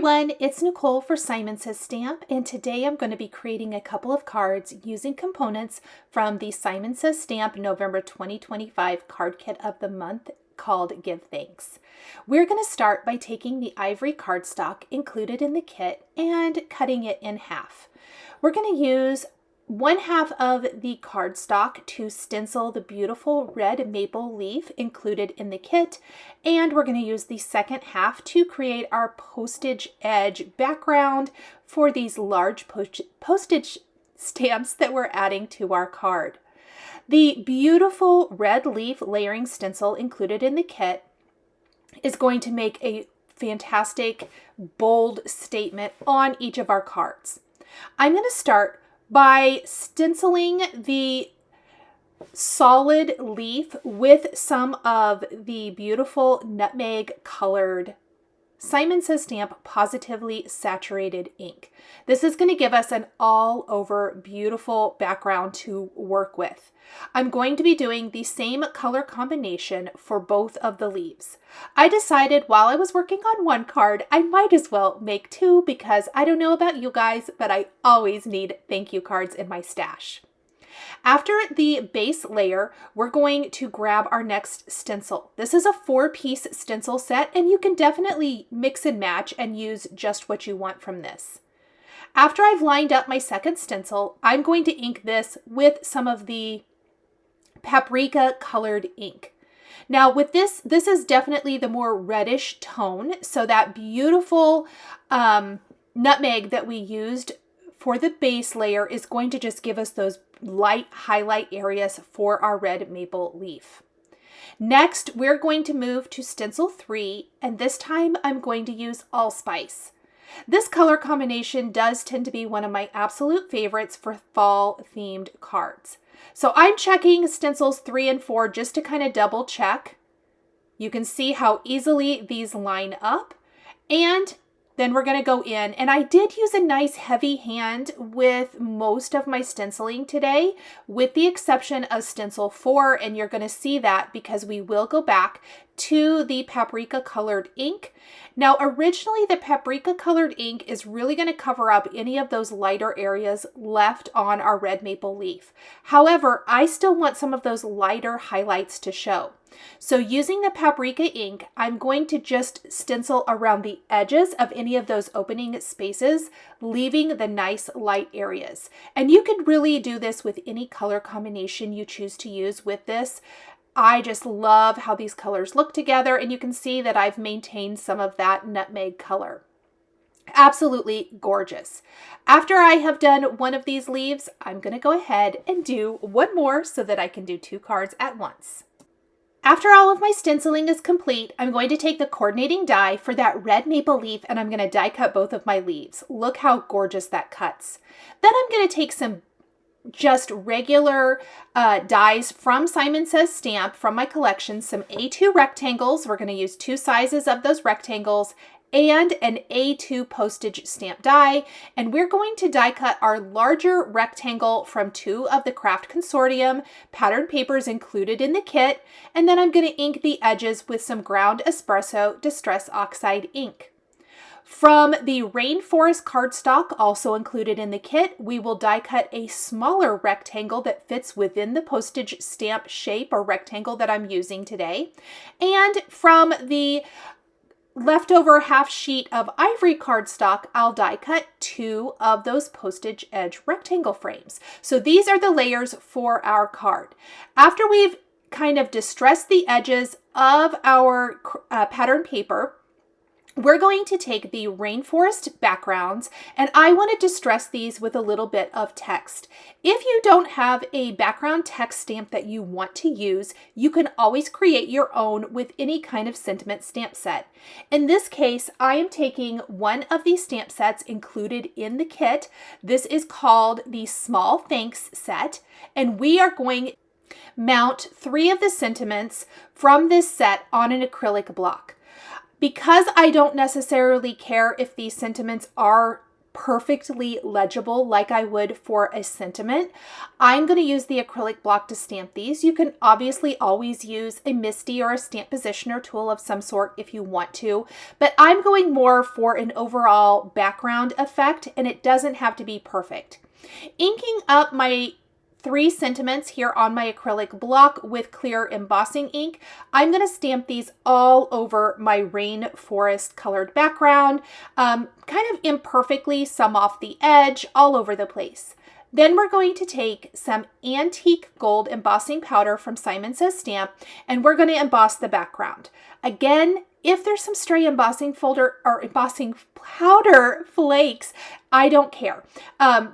everyone, it's Nicole for Simon Says Stamp, and today I'm going to be creating a couple of cards using components from the Simon Says Stamp November 2025 card kit of the month called Give Thanks. We're going to start by taking the Ivory cardstock included in the kit and cutting it in half. We're going to use 1/2 of the cardstock to stencil the beautiful red maple leaf included in the kit, and we're going to use the second half to create our postage edge background for these large postage stamps that we're adding to our card. The beautiful red leaf layering stencil included in the kit is going to make a fantastic, bold statement on each of our cards. I'm going to start by stenciling the solid leaf with some of the beautiful nutmeg colored Simon Says Stamp Pawsitively saturated ink. This is going to give us an all over beautiful background to work with. I'm going to be doing the same color combination for both of the leaves. I decided while I was working on one card, I might as well make two because I don't know about you guys, but I always need thank you cards in my stash. After the base layer, we're going to grab our next stencil. This is a 4-piece stencil set, and you can definitely mix and match and use just what you want from this. After I've lined up my second stencil, I'm going to ink this with some of the paprika colored ink. Now with this is definitely the more reddish tone, so that beautiful nutmeg that we used for the base layer is going to just give us those light highlight areas for our red maple leaf. Next, we're going to move to stencil 3, and this time I'm going to use allspice. This color combination does tend to be one of my absolute favorites for fall themed cards. So I'm checking stencils 3 and 4 just to kind of double check. You can see how easily these line up, and then we're going to go in, and I did use a nice heavy hand with most of my stenciling today, with the exception of stencil 4, and you're going to see that because we will go back to the paprika colored ink. Now, originally the paprika colored ink is really going to cover up any of those lighter areas left on our red maple leaf. However, I still want some of those lighter highlights to show. So using the paprika ink, I'm going to just stencil around the edges of any of those opening spaces, leaving the nice light areas. And you could really do this with any color combination you choose to use with this. I just love how these colors look together, and you can see that I've maintained some of that nutmeg color. Absolutely gorgeous. After I have done one of these leaves, I'm going to go ahead and do one more so that I can do 2 cards at once. After all of my stenciling is complete, I'm going to take the coordinating die for that red maple leaf, and I'm going to die cut both of my leaves. Look how gorgeous that cuts. Then I'm going to take some just regular dies from Simon Says Stamp from my collection, some A2 rectangles. We're going to use 2 sizes of those rectangles and an A2 postage stamp die, and we're going to die cut our larger rectangle from 2 of the Kraft Consortium pattern papers included in the kit, and then I'm going to ink the edges with some ground espresso distress oxide ink. From the Rainforest cardstock, also included in the kit, we will die cut a smaller rectangle that fits within the postage stamp shape or rectangle that I'm using today. And from the leftover half sheet of Ivory cardstock, I'll die cut 2 of those postage edge rectangle frames. So these are the layers for our card. After we've kind of distressed the edges of our pattern paper, we're going to take the Rainforest backgrounds, and I want to distress these with a little bit of text. If you don't have a background text stamp that you want to use, you can always create your own with any kind of sentiment stamp set. In this case, I am taking one of these stamp sets included in the kit. This is called the Small Thanks set, and we are going to mount 3 of the sentiments from this set on an acrylic block. Because I don't necessarily care if these sentiments are perfectly legible like I would for a sentiment, I'm going to use the acrylic block to stamp these. You can obviously always use a MISTI or a stamp positioner tool of some sort if you want to, but I'm going more for an overall background effect, and it doesn't have to be perfect. Inking up my 3 sentiments here on my acrylic block with clear embossing ink, I'm going to stamp these all over my Rainforest colored background, kind of imperfectly, some off the edge, all over the place. Then we're going to take some antique gold embossing powder from Simon Says Stamp, and we're going to emboss the background. Again, if there's some stray embossing powder flakes, I don't care,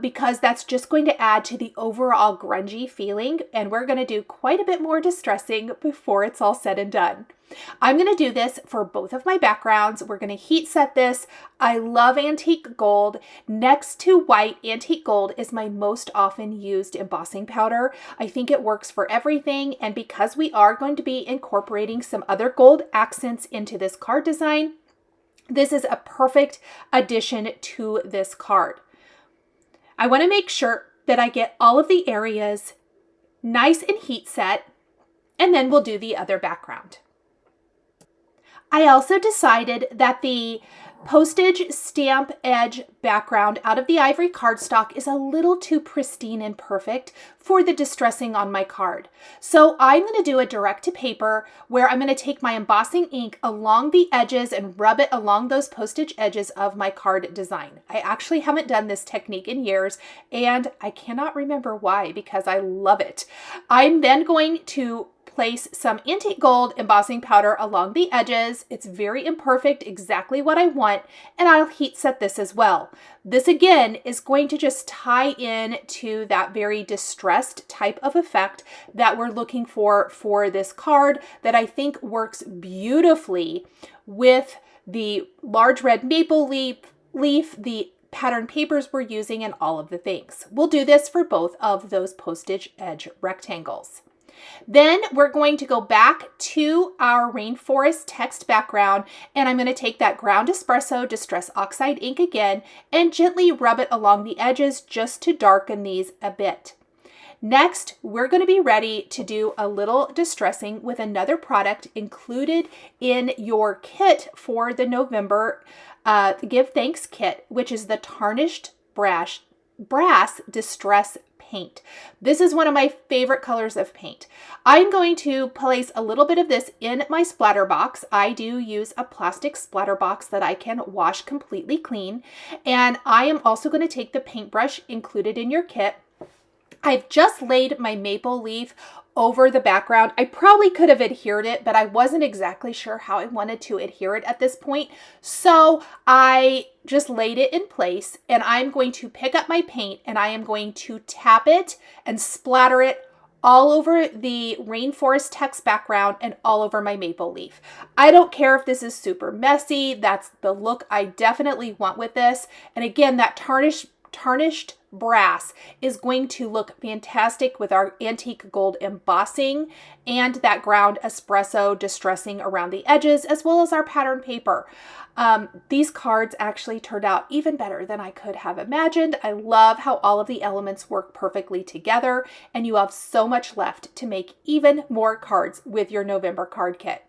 because that's just going to add to the overall grungy feeling, and we're going to do quite a bit more distressing before it's all said and done. I'm going to do this for both of my backgrounds. We're going to heat set this. I love antique gold. Next to white, antique gold is my most often used embossing powder. I think it works for everything, and because we are going to be incorporating some other gold accents into this card design, this is a perfect addition to this card. I want to make sure that I get all of the areas nice and heat set, and then we'll do the other background. I also decided that the Postage stamp edge background out of the Ivory cardstock is a little too pristine and perfect for the distressing on my card. So I'm going to do a direct to paper where I'm going to take my embossing ink along the edges and rub it along those postage edges of my card design. I actually haven't done this technique in years, and I cannot remember why, because I love it. I'm then going to place some antique gold embossing powder along the edges. It's very imperfect, exactly what I want, and I'll heat set this as well. This again is going to just tie in to that very distressed type of effect that we're looking for this card, that I think works beautifully with the large red maple leaf, the pattern papers we're using, and all of the things. We'll do this for both of those postage edge rectangles. Then we're going to go back to our Rainforest text background, and I'm going to take that ground espresso Distress Oxide ink again and gently rub it along the edges just to darken these a bit. Next, we're going to be ready to do a little distressing with another product included in your kit for the November Give Thanks kit, which is the Tarnished Brass Distress Paint. This is one of my favorite colors of paint. I'm going to place a little bit of this in my splatter box. I do use a plastic splatter box that I can wash completely clean. And I am also going to take the paintbrush included in your kit. I've just laid my maple leaf over the background. I probably could have adhered it, but I wasn't exactly sure how I wanted to adhere it at this point. So I just laid it in place, and I'm going to pick up my paint and I am going to tap it and splatter it all over the Rainforest text background and all over my maple leaf. I don't care if this is super messy. That's the look I definitely want with this. And again, that tarnished brass is going to look fantastic with our antique gold embossing and that ground espresso distressing around the edges, as well as our pattern paper. These cards actually turned out even better than I could have imagined. I love how all of the elements work perfectly together, and you have so much left to make even more cards with your November card kit.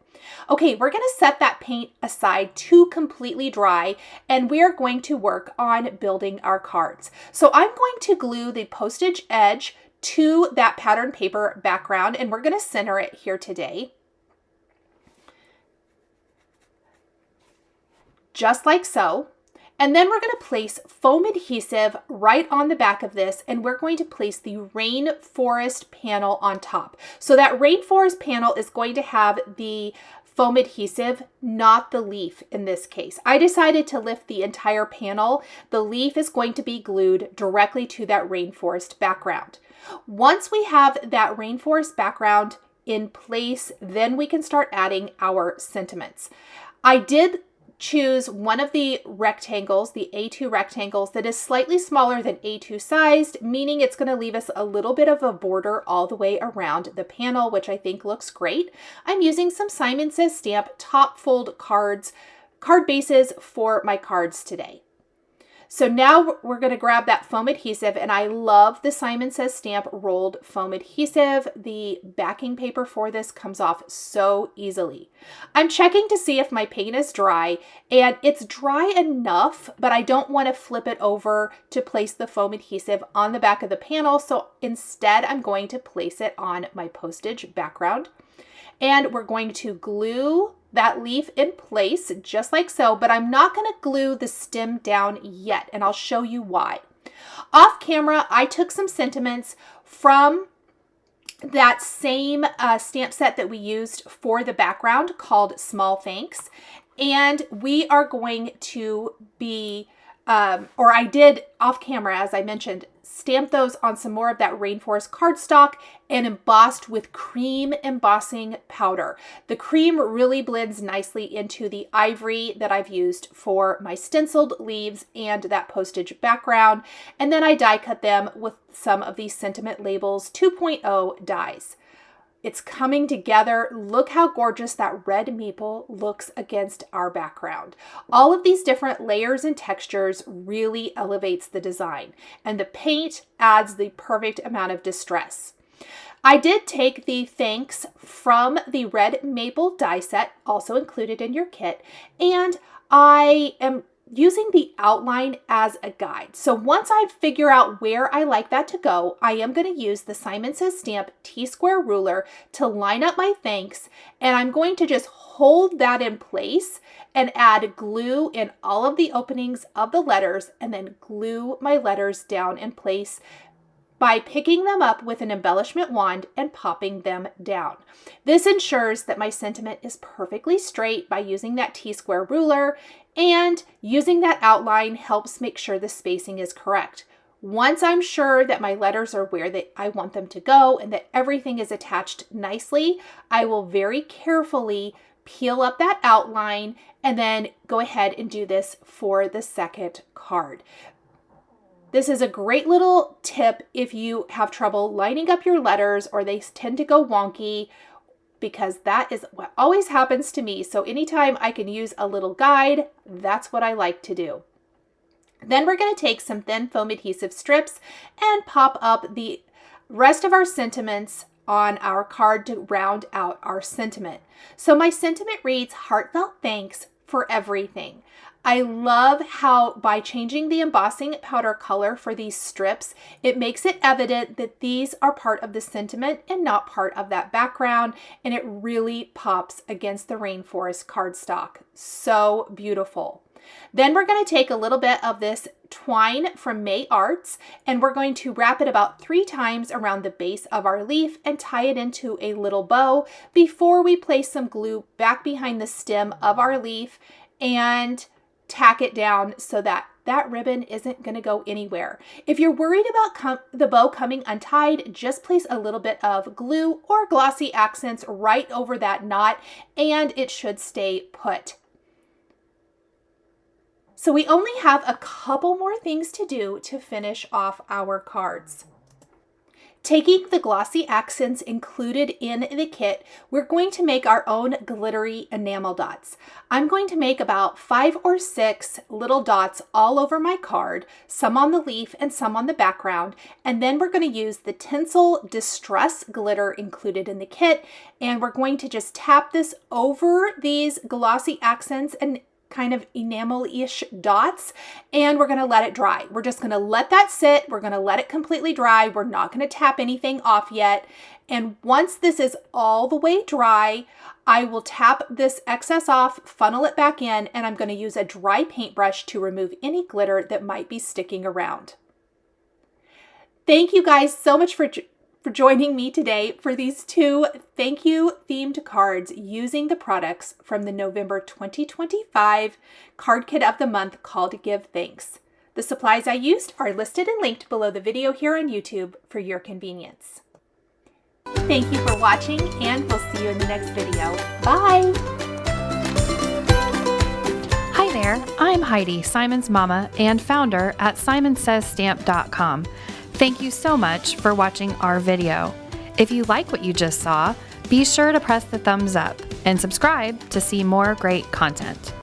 Okay, we're going to set that paint aside to completely dry, and we're going to work on building our cards. So I'm going to glue the postage edge to that pattern paper background, and we're going to center it here today. Just like so. And then we're going to place foam adhesive right on the back of this, and we're going to place the Rainforest panel on top. So that Rainforest panel is going to have the foam adhesive, not the leaf in this case. I decided to lift the entire panel. The leaf is going to be glued directly to that Rainforest background. Once we have that Rainforest background in place, then we can start adding our sentiments. I did choose one of the rectangles, the A2 rectangles, that is slightly smaller than A2 sized, meaning it's going to leave us a little bit of a border all the way around the panel, which I think looks great. I'm using some Simon Says Stamp top fold card bases for my cards today. So now we're going to grab that foam adhesive, and I love the Simon Says Stamp rolled foam adhesive. The backing paper for this comes off so easily. I'm checking to see if my paint is dry, and it's dry enough, but I don't want to flip it over to place the foam adhesive on the back of the panel. So instead, I'm going to place it on my Postage background, and we're going to glue that leaf in place just like so, but I'm not going to glue the stem down yet, and I'll show you why. Off camera, I took some sentiments from that same stamp set that we used for the background called Small Thanks, and we are going to be, or I did off camera, as I mentioned, stamp those on some more of that Rainforest cardstock and embossed with cream embossing powder. The cream really blends nicely into the ivory that I've used for my stenciled leaves and that Postage background. And then I die cut them with some of these Sentiment Labels 2.0 dies. It's coming together. Look how gorgeous that red maple looks against our background. All of these different layers and textures really elevates the design, and the paint adds the perfect amount of distress. I did take the thanks from the red maple die set, also included in your kit, and I am using the outline as a guide. So once I figure out where I like that to go, I am going to use the Simon Says Stamp T-square ruler to line up my thanks, and I'm going to just hold that in place and add glue in all of the openings of the letters, and then glue my letters down in place by picking them up with an embellishment wand and popping them down. This ensures that my sentiment is perfectly straight by using that T-square ruler, and using that outline helps make sure the spacing is correct. Once I'm sure that my letters are where I want them to go and that everything is attached nicely, I will very carefully peel up that outline and then go ahead and do this for the second card. This is a great little tip if you have trouble lining up your letters or they tend to go wonky, because that is what always happens to me. So anytime I can use a little guide, that's what I like to do. Then we're going to take some thin foam adhesive strips and pop up the rest of our sentiments on our card to round out our sentiment. So my sentiment reads, "Heartfelt thanks for everything." I love how by changing the embossing powder color for these strips, it makes it evident that these are part of the sentiment and not part of that background, and it really pops against the Rainforest cardstock. So beautiful. Then we're going to take a little bit of this twine from May Arts, and we're going to wrap it about 3 times around the base of our leaf and tie it into a little bow before we place some glue back behind the stem of our leaf and tack it down so that that ribbon isn't going to go anywhere. If you're worried about the bow coming untied, just place a little bit of glue or glossy accents right over that knot and it should stay put. So we only have a couple more things to do to finish off our cards. Taking the glossy accents included in the kit, we're going to make our own glittery enamel dots. I'm going to make about 5 or 6 little dots all over my card, some on the leaf and some on the background, and then we're going to use the Stencil Distress glitter included in the kit, and we're going to just tap this over these glossy accents and kind of enamel-ish dots, and we're going to let it dry. We're just going to let that sit. We're going to let it completely dry. We're not going to tap anything off yet. And once this is all the way dry, I will tap this excess off, funnel it back in, and I'm going to use a dry paintbrush to remove any glitter that might be sticking around. Thank you guys so much for joining me today for these 2 thank you themed cards using the products from the November 2025 card kit of the month called Give Thanks. The supplies I used are listed and linked below the video here on YouTube for your convenience. Thank you for watching, and we'll see you in the next video. Bye! Hi there, I'm Heidi, Simon's mama and founder at simonsaysstamp.com. Thank you so much for watching our video. If you like what you just saw, be sure to press the thumbs up and subscribe to see more great content.